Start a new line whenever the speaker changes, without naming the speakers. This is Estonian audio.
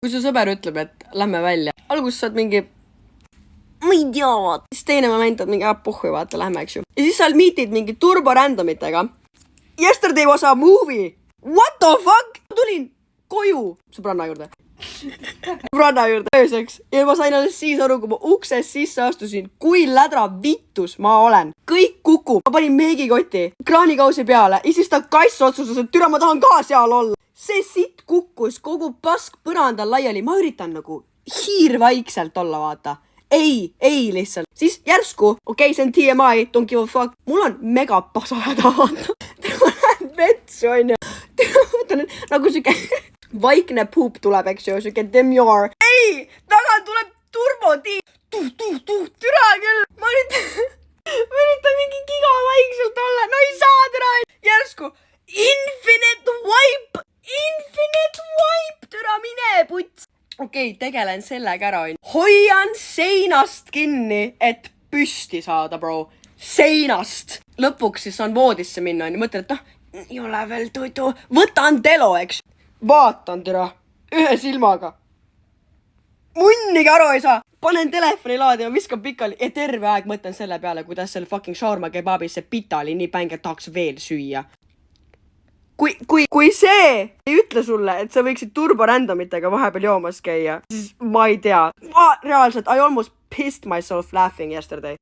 kui su sõber ütleb, et lähme välja, alguses saad mingi ma ei tea, vaata. Siis teine moment on mingi puhhu, vaata, lähme, eks ju. Ja siis sa meetid mingi turborandomitega. Yesterday was a movie. What the fuck? Tulin koju sõbranna juurde. Ööseks. Ja ma sain alles siis aru, kui ma uksest sisse astusin, kui lädra vittus ma olen. Kõik kukub. Ma panin meegikoti kraanikausi peale ja siis ta kass otsustas, et türa ma tahan ka seal olla. See sitt kukkus kogu pask põrandal laiali. Ma üritan nagu hiirvaikselt olla, vaata. Ei lihtsalt. Siis järsku, okei, see on TMI, don't give a fuck. Mul on mega pasahäda, vaata. Ma lähen vetsu, on ju. Nagu siuke vaikne puup tuleb, eks ju, siuke demure. Ei, taga tuleb turbotiib. Türa küll. Ma üritan mingi giga vaikselt olla. No ei saa türa. Järsku, infinite wipe. Türa mine, puts. Okei, tegelen sellega ära. Hoian seinast kinni, et püsti saada, bro. Seinast. Lõpuks siis on voodisse minna. Mõtlen, et ei ole veel toidu. Võtan telo, eks. Vaatan türa. Ühe silmaga. Munnigi aru ei saa. Panen telefoni laadima, viskan pikali. Ja terve aeg mõtlen selle peale, kuidas selle fucking shawarma kebabis see pita oli nii päng, et tahaks veel süüa. Kui see ei ütle sulle, et sa võiksid turborandomitega vahepeal joomas käia, siis ma ei tea. Reaalselt, I almost pissed myself laughing yesterday.